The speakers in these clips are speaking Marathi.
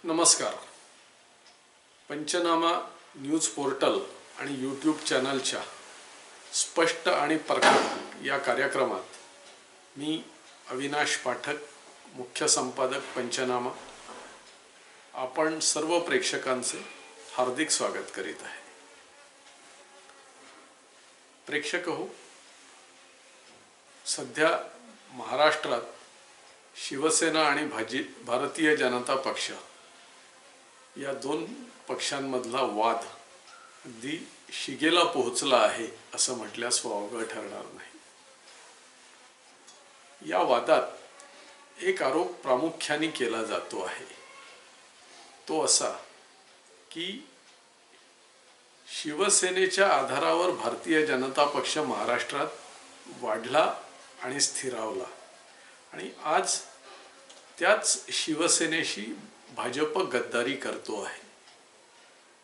नमस्कार. पंचनामा न्यूज पोर्टल आणि यूट्यूब चॅनलच्या स्पष्ट आणि प्रखर या कार्यक्रमात मी अविनाश पाठक, मुख्य संपादक पंचनामा, आपण सर्व प्रेक्षकांचे हार्दिक स्वागत करीत आहे. प्रेक्षक हो, सध्या महाराष्ट्रात शिवसेना आणि भारतीय जनता पक्ष या दोन पक्षांमधला वाद अगदी शिगेला पोहोचला आहे असं म्हटल्यास वावगं ठरणार नाही. या वादात एक आरोप प्रामुख्याने केला जातो आहे, तो असा की शिवसेनेच्या आधारावर भारतीय जनता पक्ष महाराष्ट्रात वाढला आणि स्थिरावला आणि आज त्याच शिवसेनेशी भाजप गद्दारी करतो आहे.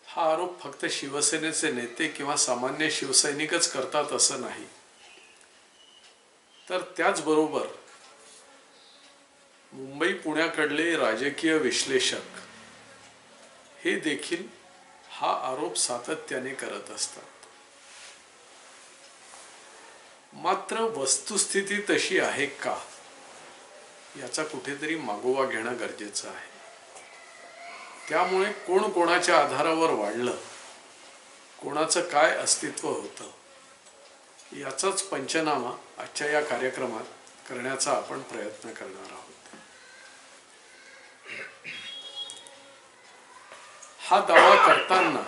हा आरोप फक्त शिवसेनेचे नेते किंवा सामान्य शिवसैनिकच करतात असं नाही, तर त्याचबरोबर मुंबई पुण्याकडले राजकीय विश्लेषक हे देखील हा आरोप सातत्याने करत असतात. मात्र वस्तुस्थिती तशी आहे का याचा कुठेतरी मागोवा घेणं गरजेचं आहे. त्यामुळे कोण कोणाच्या आधारावर वाढलं, कोणाचं काय अस्तित्व होतं, याचाच पंचनामा आजच्या या कार्यक्रमात करण्याचा आपण प्रयत्न करणार आहोत. हा दावा करताना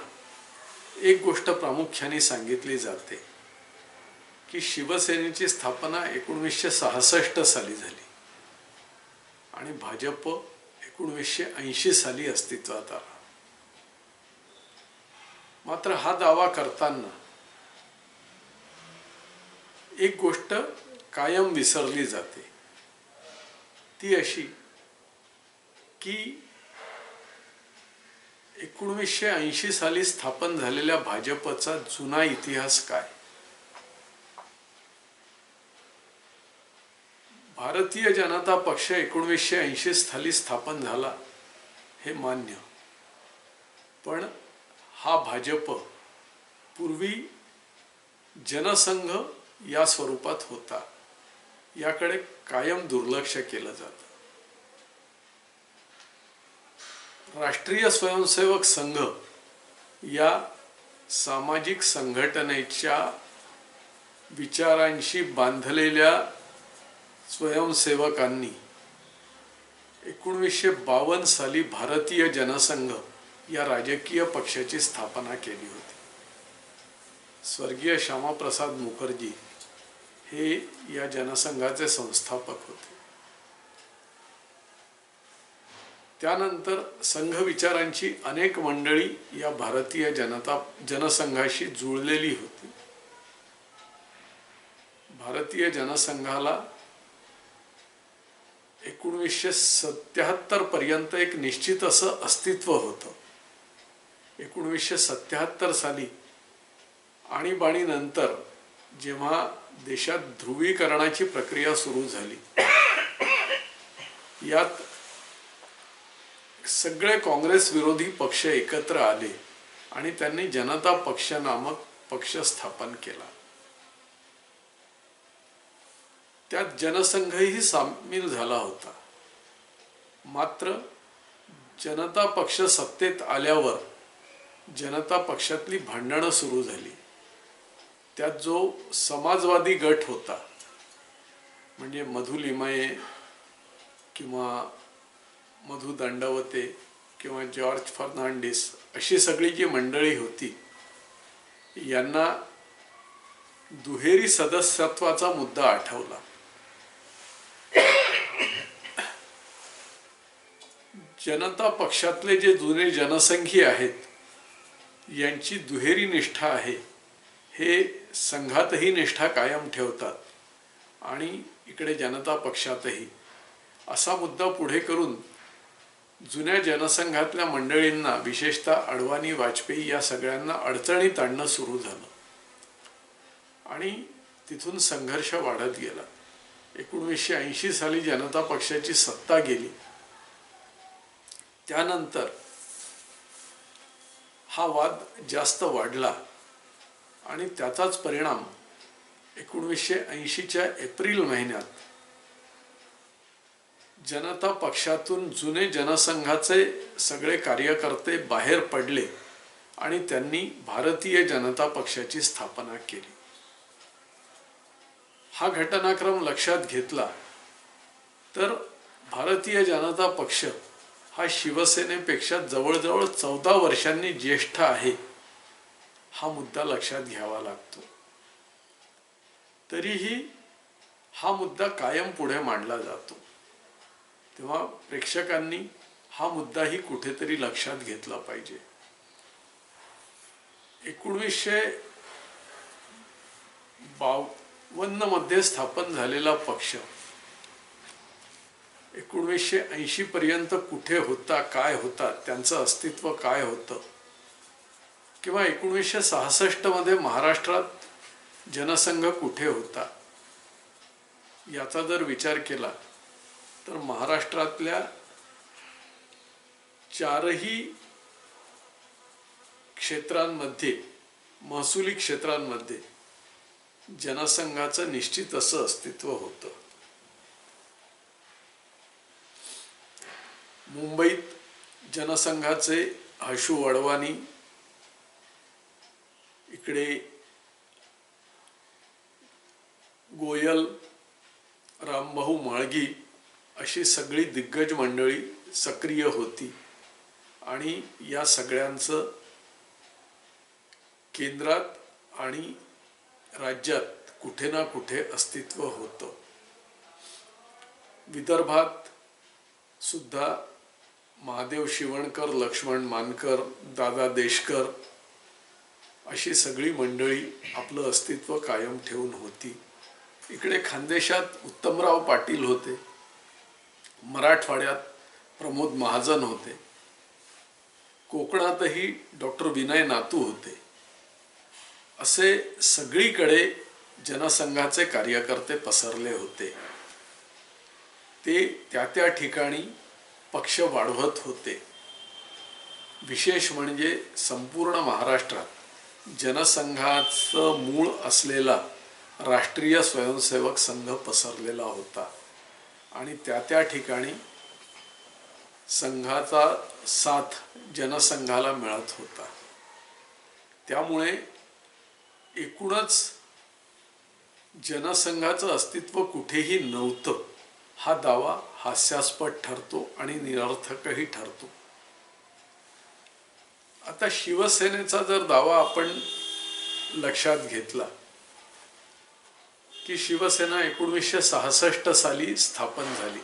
एक गोष्ट प्रामुख्याने सांगितली जाते की शिवसेनेची स्थापना 1966 साली झाली आणि भाजप 1980 साली अस्तित्वात आला. मात्र हा दावा करताना एक गोष्ट कायम विसरली जाते, ती अशी की 1980 साली स्थापन झालेल्या भाजपचा जुना इतिहास काय. भारतीय जनता पक्ष 1980 साली स्थापन झाला हे मान्य, पण हा भाजप पूर्वी जनसंघ या स्वरूपात होता, याकडे कायम दुर्लक्ष केलं जातं. राष्ट्रीय स्वयंसेवक संघ या सामाजिक संघटनेच्या विचारांशी बांधलेल्या स्वयंसेवकांनी 1952 साली भारतीय जनसंघ या राजकीय पक्षाची स्थापना केली होती. स्वर्गीय श्यामाप्रसाद मुखर्जी हे या जनसंघाचे संस्थापक होते. त्यानंतर संघ विचारांची अनेक मंडळी या भारतीय जनसंघाशी जुळलेली होती. भारतीय जनसंघाला 1977 पर्यंत एक निश्चित असं अस्तित्व होतं. 1977 साली आणीबाणीनंतर जेव्हा देशात ध्रुवीकरणाची प्रक्रिया सुरू झाली, यात सगळे काँग्रेस विरोधी पक्ष एकत्र आले आणि त्यांनी जनता पक्ष नामक पक्ष स्थापन केला. त्यात जनसंघही सामील झाला होता. मात्र जनता पक्ष सत्तेत आल्यावर जनता पक्षातली भांडणं सुरू झाली. त्यात जो समाजवादी गट होता, म्हणजे मधु लिमये किंवा मधु दंडवते किंवा जॉर्ज फर्नांडिस अशी सगळी जी मंडळी होती, यांना दुहेरी सदस्यत्वाचा मुद्दा आठवला. जनता पक्षातले जे जुने जनसंघी आहेत, यांची दुहेरी निष्ठा आहे, हे संघातही निष्ठा कायम ठेवतात आणि इकडे जनता पक्षातही, असा मुद्दा पुढे करून जुन्या जनसंघातल्या मंडळींना, विशेषतः अडवाणी, वाजपेयी या सगळ्यांना अडचणीत आणणं सुरू झालं आणि तिथून संघर्ष वाढत गेला. 1980 साली जनता पक्षाची सत्ता गेली त्यानंतर हा वाद जास्त वाढला आणि त्याचाच परिणाम 1980च्या एप्रिल महिन्यात जनता पक्षातून जुने जनसंघाचे सगळे कार्यकर्ते बाहेर पडले आणि त्यांनी भारतीय जनता पक्षाची स्थापना केली. हा घटनाक्रम लक्षात घेतला तर भारतीय जनता पक्ष हा शिवसेनेपेक्षा जवळजवळ 14 वर्षांनी ज्येष्ठ आहे हा मुद्दा लक्षात घ्यावा लागतो. तरीही हा मुद्दा कायम पुढे मांडला जातो. तेव्हा प्रेक्षकांनी हा मुद्दाही कुठेतरी लक्षात घेतला पाहिजे. 1952 मध्ये स्थापन झालेला पक्ष 1980 पर्यंत कुठे होता, काय होता, त्यांचं अस्तित्व काय होतं, किंवा 1966 मध्ये महाराष्ट्रात जनसंघ कुठे होता याचा जर विचार केला तर महाराष्ट्रातल्या चारही क्षेत्रांमध्ये, महसुली क्षेत्रांमध्ये जनसंघाचं निश्चित असं अस्तित्व होतं. मुंबईत जनसंघाचे हशू वडवानी, इकडे गोयल, रामभाऊ म्हाळगी अशी सगळी दिग्गज मंडळी सक्रिय होती आणि या सगळ्यांचं केंद्रात आणि राज्यात कुठे ना कुठे अस्तित्व होतं. विदर्भात सुद्धा महादेव शिवणकर, लक्ष्मण मानकर, दादा देशकर अशी सगळी मंडळी आपलं अस्तित्व कायम ठेवून होती. इकडे खानदेशात उत्तमराव पाटील होते, मराठवाड्यात प्रमोद महाजन होते, कोकणातही डॉक्टर विनय नातू होते. असे सगळीकडे जनसंघाचे कार्यकर्ते पसरले होते. ते त्या त्या ठिकाणी पक्ष वाढवत होते. विशेष म्हणजे संपूर्ण महाराष्ट्रात जनसंघाचं मूळ असलेला राष्ट्रीय स्वयंसेवक संघ पसरलेला होता आणि त्या त्या ठिकाणी संघाचा साथ जनसंघाला मिळत होता. त्यामुळे एकूणच जनसंघाचं अस्तित्व कुठेही नव्हतं हा दावा हास्यास्पद ठरतो आणि निरर्थकही ठरतो. आता शिवसेनेचा जर दावा आपण लक्षात घेतला की शिवसेना 1966 साली स्थापन झाली,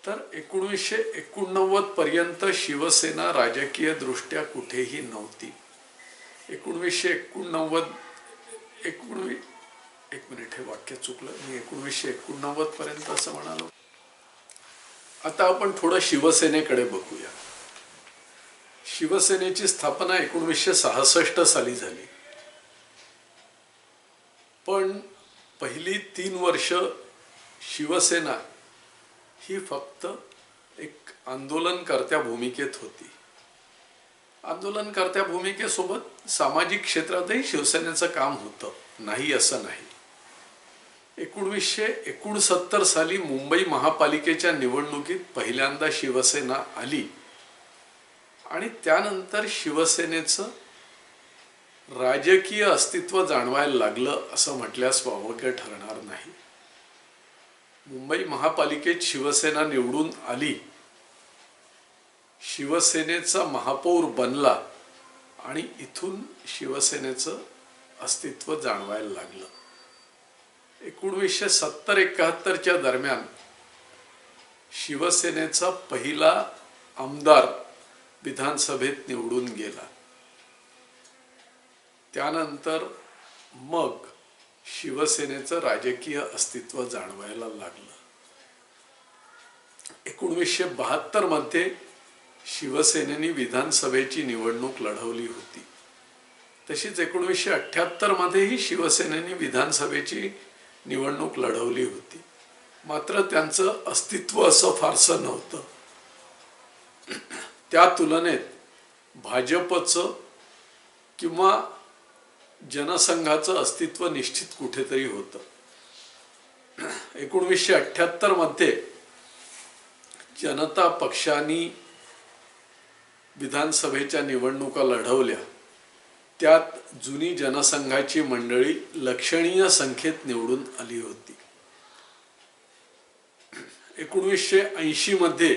तर 1989 पर्यंत शिवसेना राजकीय दृष्ट्या कुठेही नव्हती. 1989 एक मिनिट, हे वाक्य चुकलं मी, 1989 पर्यंत असं म्हणालो. आता आपण थोडं शिवसेनेकडे बघूया. शिवसेनेची स्थापना 1966 साली झाली, पण पहिली 3 वर्ष शिवसेना ही फक्त एक आंदोलनकर्त्या भूमिकेत होती. आंदोलनकर्त्या भूमिकेसोबत सामाजिक क्षेत्रातही शिवसेनेचं काम होतं, नाही असं नाही. 1969 साली मुंबई महापालिकेच्या निवडणुकीत पहिल्यांदा शिवसेना आली आणि त्यानंतर शिवसेनेचं राजकीय अस्तित्व जाणवायला लागलं असं म्हटल्यास वावगं ठरणार नाही. मुंबई महापालिकेत शिवसेना निवडून आली, शिवसेनेचा महापौर बनला आणि इथून शिवसेनेचं अस्तित्व जाणवायला लागलं. 1970-71 दरम्यान शिवसेनेचा पहिला आमदार विधानसभेत निवडून गेला. त्यानंतर मग शिवसेनेचं राजकीय अस्तित्व जाणवायला लागलं. 1972 मध्ये शिवसेनेने विधानसभेची निवडणूक लढवली होती. तशीच 1978 मध्येही शिवसेनेने विधानसभेची निवडणूक लढवली होती. मात्र त्यांचं अस्तित्व असं फारसं नव्हतं. त्या तुलनेत भाजपचं किंवा जनसंघाचं अस्तित्व निश्चित कुठेतरी होतं. 1978 मध्ये जनता पक्षाने विधानसभेच्या निवडणुका लढवल्या. त्यात जुनी जनसंघाची मंडळी लक्षणीय संख्येत निवडून आली होती. 1980 मध्ये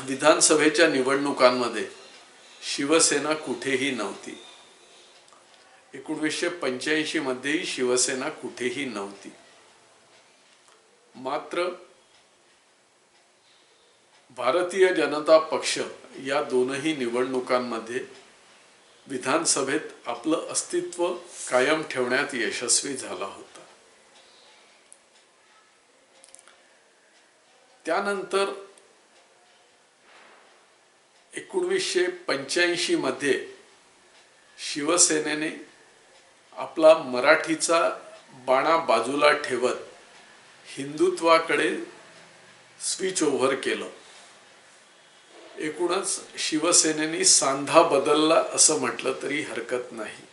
विधानसभेच्या निवडणुकांमध्ये शिवसेना कुठेही नव्हती. 1985 मध्येही शिवसेना कुठेही नव्हती. मात्र भारतीय जनता पक्ष या दोनही निवडणुकांमध्ये विधानसभेत आपलं अस्तित्व कायम ठेवण्यात यशस्वी झाला होता. त्यानंतर 1985 मध्ये शिवसेनेने आपला मराठीचा बाणा बाजूला ठेवत हिंदुत्वाकडे स्विच ओव्हर केलं. एकूणच शिवसेनेने सांधा बदलला असं म्हटलं तरी हरकत नाही.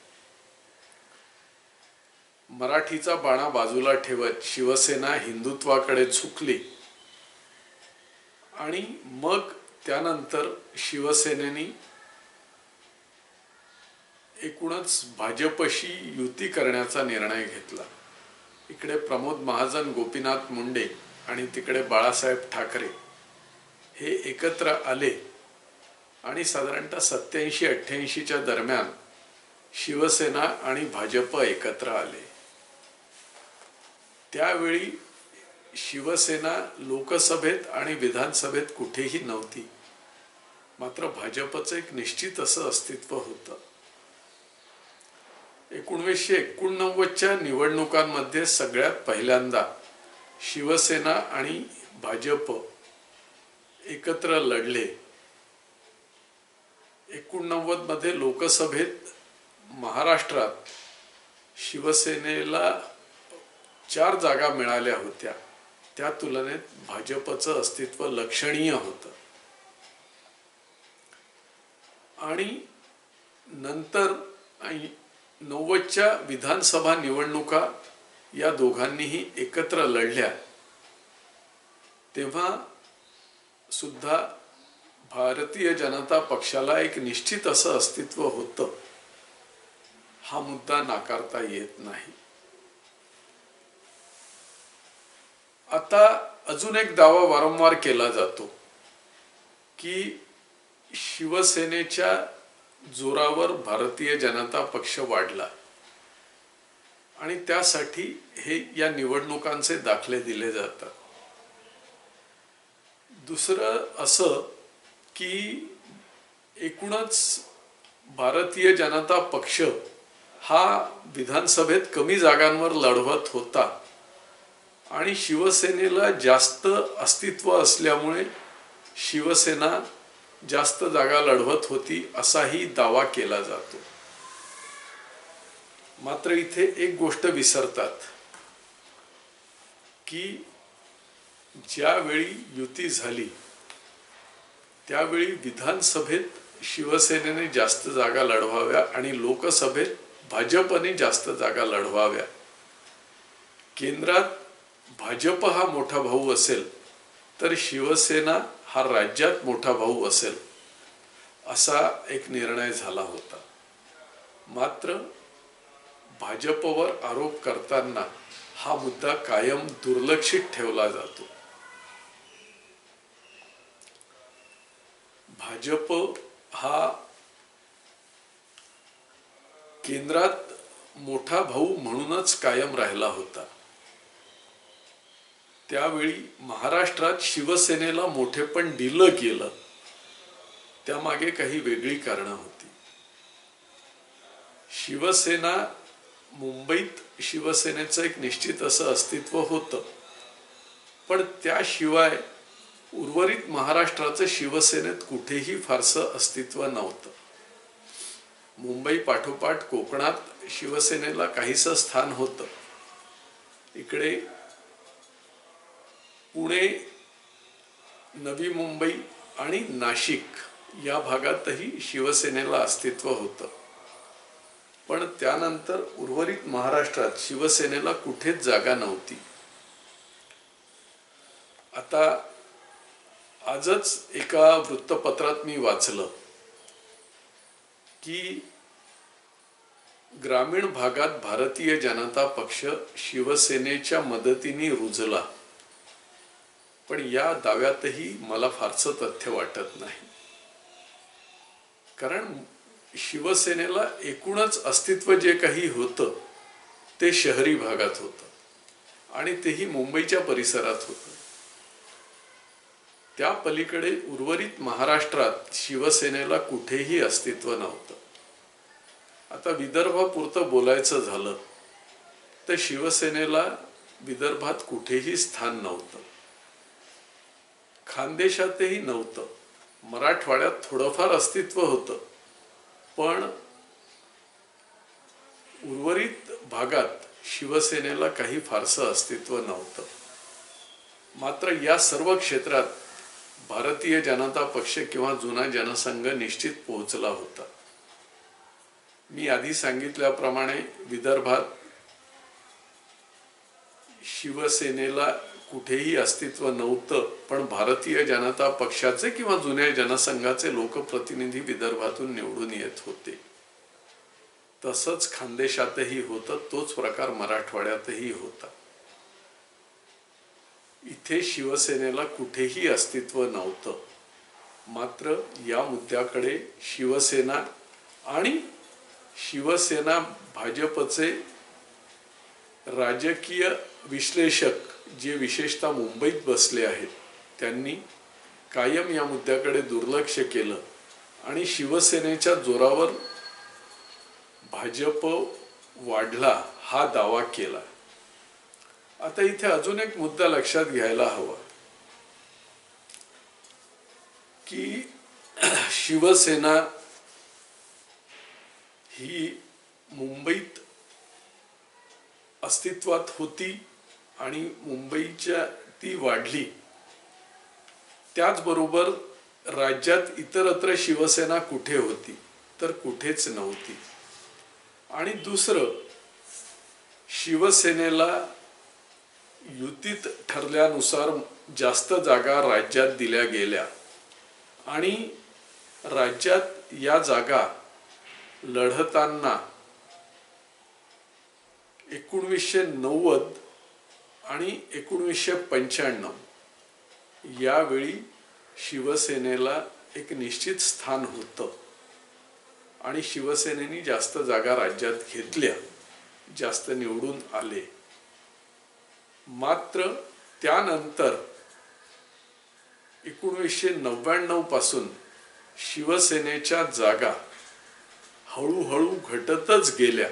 मराठीचा बाणा बाजूला ठेवत शिवसेना हिंदुत्वाकडे झुकली आणि मग त्यानंतर शिवसेनेने एकूणच भाजपशी युती करण्याचा निर्णय घेतला. इकडे प्रमोद महाजन, गोपीनाथ मुंडे आणि तिकडे बाळासाहेब ठाकरे हे एकत्र आले आणि साधारणतः 87-88च्या दरम्यान शिवसेना आणि भाजप एकत्र आले. त्यावेळी शिवसेना लोकसभेत आणि विधानसभेत कुठेही नव्हती. मात्र भाजपचं एक निश्चित असं अस्तित्व होतं. 1989च्या निवडणुकांमध्ये सगळ्यात पहिल्यांदा शिवसेना आणि भाजप एकत्र लढले. 89 मध्ये लोकसभेत महाराष्ट्रात शिवसेनेला 4 जागा मिळाल्या होत्या. त्या तुलनेत भाजपचं अस्तित्व लक्षणीय होतं. आणि नंतर 90च्या विधानसभा निवडणुका या दोघांनीही एकत्र लढल्या. तेव्हा सुद्धा भारतीय जनता पक्षाला एक निश्चित असं अस्तित्व होतं. हा मुद्दा नाकारता येत नाही. आता अजून एक दावा वारंवार केला जातो की शिवसेनेच्या जोरावर भारतीय जनता पक्ष वाढला आणि त्यासाठी हे या निवडणुकांचे दाखले दिले जातात. दुसरं असं की एकूणच भारतीय जनता पक्ष हा विधानसभेत कमी जागांवर लढवत होता आणि शिवसेनेला जास्त अस्तित्व असल्यामुळे शिवसेना जास्त जागा लढवत होती असाही दावा केला जातो. मात्र इथे एक गोष्ट विसरतात की ज्यावेळी युती झाली त्यावेळी विधानसभेत शिवसेनेने जास्त जागा लढवाव्या आणि लोकसभेत भाजपने जास्त जागा लढवाव्या. केंद्रात भाजप हा मोठा भाऊ असेल तर शिवसेना हा राज्यात मोठा भाऊ असेल असा एक निर्णय झाला होता. मात्र भाजपवर आरोप करताना हा मुद्दा कायम दुर्लक्षित ठेवला जातो. भाजप हा केंद्रात मोठा भाऊ म्हणूनच कायम राहिला होता. त्यावेळी महाराष्ट्रात शिवसेनेला मोठेपण दिलं गेलं त्यामागे काही वेगळी कारणं होती. शिवसेना मुंबईत शिवसेनेचं एक निश्चित असं अस्तित्व होतं, पण त्याशिवाय उर्वरित महाराष्ट्राचं शिवसेनेत कुठेही फारसं अस्तित्व नव्हतं. मुंबई पाठोपाठ कोकणात शिवसेनेला काहीसं स्थान होतं. इकडे पुणे, नवी मुंबई आणि नाशिक या भागातही शिवसेनेला अस्तित्व होतं. पण त्यानंतर उर्वरित महाराष्ट्रात शिवसेनेला कुठेच जागा नव्हती. आता आजच एका वृत्तपत्रात मी वाचलं की ग्रामीण भागात भारतीय जनता पक्ष शिवसेनेच्या मदतीने रुजला. पण या दाव्यातही मला फारसं तथ्य वाटत नाही. कारण शिवसेनेला एकूणच अस्तित्व जे काही होतं ते शहरी भागात होतं आणि तेही मुंबईच्या परिसरात होतं. त्या पलीकडे उर्वरित महाराष्ट्रात शिवसेनेला कुठेही अस्तित्व नव्हतं. आता विदर्भापुरतं बोलायचं झालं तर शिवसेनेला विदर्भात कुठेही स्थान नव्हतं. खानदेशातही नव्हतं. मराठवाड्यात थोडंफार अस्तित्व होतं, पण उर्वरित भागात शिवसेनेला काही फारसं अस्तित्व नव्हतं. मात्र या सर्व क्षेत्रात भारतीय जनता पक्ष किंवा जुना जनसंघ निश्चित पोहोचला होता. मी आधी सांगितल्याप्रमाणे विदर्भात शिवसेनेला कुठेही अस्तित्व नव्हतं, पण भारतीय जनता पक्षाचे किंवा जुन्या जनसंघाचे लोकप्रतिनिधी विदर्भातून निवडून येत होते. तसंच खानदेशातही होतं. तोच प्रकार मराठवाड्यातही होता. इथे शिवसेनेला कुठेही अस्तित्व नव्हतं. मात्र या मुद्द्याकडे शिवसेना आणि शिवसेना भाजपचे राजकीय विश्लेषक जे विशेषतः मुंबईत बसले आहेत त्यांनी कायम या मुद्द्याकडे दुर्लक्ष केलं आणि शिवसेनेच्या जोरावर भाजप वाढला हा दावा केला. आता इथे अजून एक मुद्दा लक्षात घ्यायला हवा की शिवसेना ही मुंबईत अस्तित्वात होती आणि मुंबईच्या ती वाढली. त्याचबरोबर राज्यात इतरत्र शिवसेना कुठे होती तर कुठेच नव्हती. आणि दुसरं, शिवसेनेला युतीत ठरल्यानुसार जास्त जागा राज्यात दिल्या गेल्या आणि राज्यात या जागा लढताना 1990 आणि 1995 यावेळी शिवसेनेला एक निश्चित स्थान होतं आणि शिवसेनेने जास्त जागा राज्यात घेतल्या, जास्त निवडून आले. मात्र त्यानंतर 1999 पासून शिवसेनेच्या जागा हळूहळू घटतच गेल्या.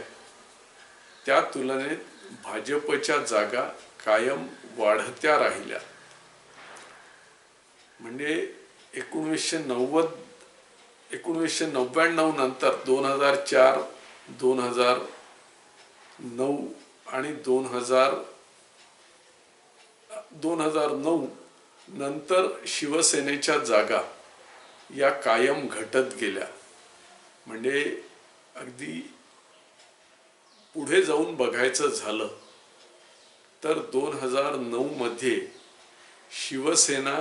त्या तुलनेत भाजपच्या जागा कायम वाढत्या राहिल्या. म्हणजे 1999 नंतर 2004, 2009 आणि 2009 नंतर शिवसेनेच्या जागा या कायम घटत गेल्या. म्हणजे अगदी पुढे जाऊन बघायचं झालं तर 2009 मध्ये शिवसेना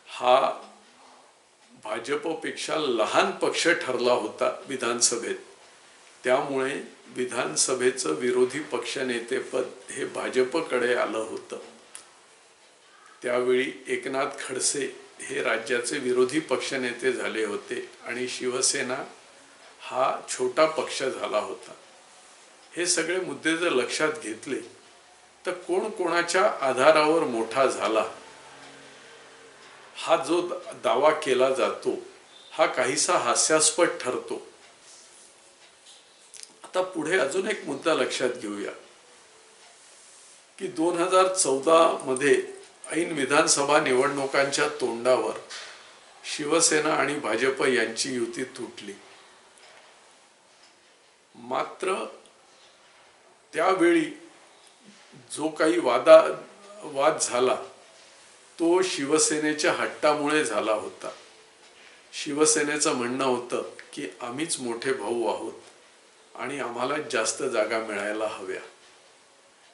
हा भाजपपेक्षा लहान पक्ष ठरला होता विधानसभेत. त्यामुळे विधानसभेचं विरोधी पक्षनेतेपद हे भाजपकडे आलं होतं. त्यावेळी एकनाथ खडसे हे राज्याचे विरोधी पक्षनेते झाले होते आणि शिवसेना हा छोटा पक्ष झाला होता. हे सगळे मुद्दे जर लक्षात घेतले तर कोण कोणाच्या आधारावर मोठा झाला हा जो दावा केला जातो हा काहीसा हास्यास्पद ठरतो. आता पुढे अजून एक मुद्दा लक्षात घेऊया की 2014 मध्ये ऐन विधानसभा निवडणुकांच्या तोंडावर शिवसेना आणि भाजप यांची युती तुटली. मात्र त्यावेळी जो काही वाद झाला तो शिवसेनेच्या हट्टामुळे झाला होता. शिवसेनेचं म्हणणं होतं की आम्हीच मोठे भाऊ आहोत आणि आम्हाला जास्त जागा मिळायला हव्या.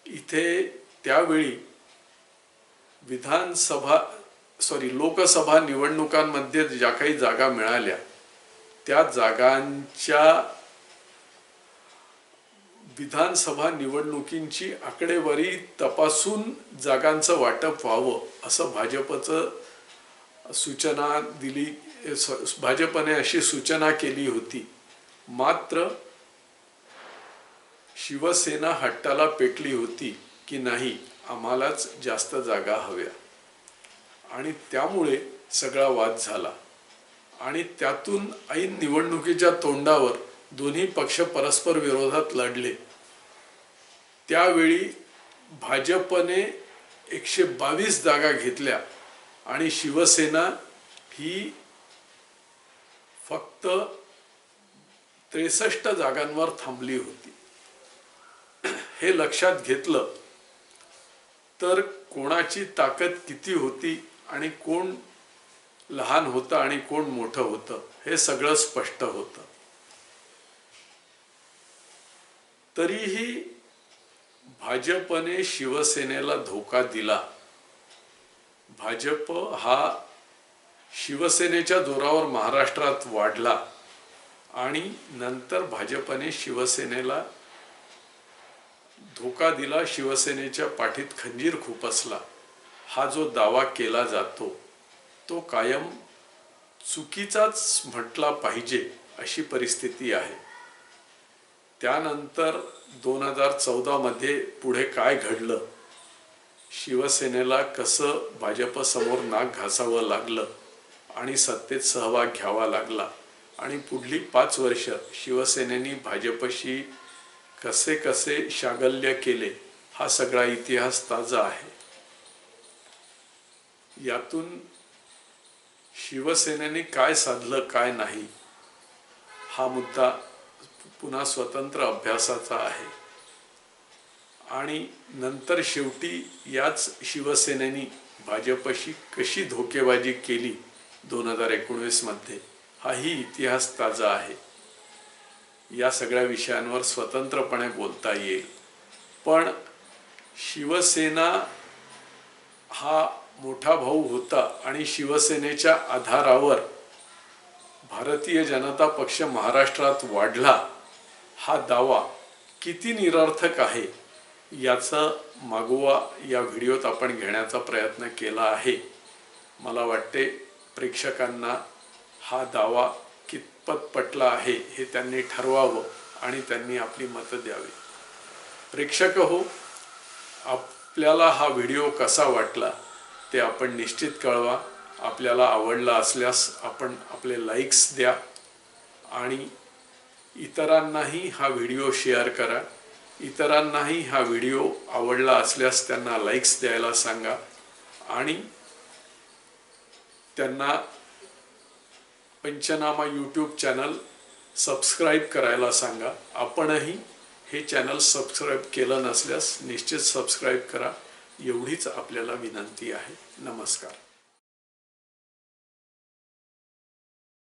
इथे त्यावेळी लोकसभा निवडणुकांमध्ये ज्या काही जागा मिळाल्या त्या जागांच्या विधानसभा निवडणुकींची आकडेवारी तपासून जागांचं वाटप व्हावं असं भाजपने अशी सूचना केली होती. मात्र शिवसेना हट्टाला पेटली होती की नाही, आम्हालाच जास्त जागा हव्या आणि त्यामुळे सगळा वाद झाला आणि त्यातून ऐन निवडणुकीच्या तोंडावर दोन्ही पक्ष परस्पर विरोधात लढले. त्यावेळी भाजपने 122 जागा घेतल्या आणि शिवसेना ही फक्त 63 जागांवर थांबली होती. हे लक्षात घेतलं तर कोणाची ताकद किती होती आणि कोण लहान होतं आणि कोण मोठं होतं हे सगळं स्पष्ट होतं. तरीही भाजपने शिवसेनेला धोका दिला. भाजप हा शिवसेनेच्या जोरावर महाराष्ट्रात वाढला आणि नंतर भाजपने शिवसेनेला धोका दिला, शिवसेनेच्या पाठीत खंजीर खुपसला. हा जो दावा केला जातो तो कायम चुकीचाच म्हटला पाहिजे अशी परिस्थिती आहे. त्यानंतर 2014 मध्ये पुढे काय घडलं, शिवसेनेला कसं भाजप समोर नाक घासावं लागलं आणि सत्तेत सहभाग घ्यावा लागला आणि पुढली 5 वर्ष शिवसेनेने भाजपशी कसे कसे शागल्य केले हा सगळा इतिहास ताजा आहे. यातून शिवसेनेने काय साधलं काय नाही हा मुद्दा पुन्हा स्वतंत्र अभ्यासाचा आहे. आणि नंतर शेवटी याच शिवसेनेने भाजपशी कशी धोकेबाजी केली 2019 मध्ये हाही इतिहास ताजा आहे. या सगळ्या विषयांवर स्वतंत्रपणे बोलता येईल. पण शिवसेना हा मोठा भाऊ होता आणि शिवसेनेच्या आधारावर भारतीय जनता पक्ष महाराष्ट्रात वाढला हा दावा किती निरर्थक आहे याचा मागोवा या व्हिडिओत आपण घेण्याचा प्रयत्न केला आहे. मला वाटते प्रेक्षकांना हा दावा कितपत पटला आहे हे त्यांनी ठरवावं आणि त्यांनी आपली मतं द्यावी. प्रेक्षक हो, आपल्याला हा व्हिडिओ कसा वाटला ते आपण निश्चित कळवा. आपल्याला आवडला असल्यास आपण आपले लाईक्स द्या आणि इतरांनाही हा व्हिडिओ शेअर करा. इतरांनाही हा व्हिडिओ आवडला असल्यास त्यांना लाईक्स द्यायला सांगा आणि त्यांना पंचनामा यूट्यूब चॅनल सबस्क्राईब करायला सांगा. आपणही हे चॅनल सबस्क्राईब केलं नसल्यास निश्चित सबस्क्राईब करा, एवढीच आपल्याला विनंती आहे. नमस्कार.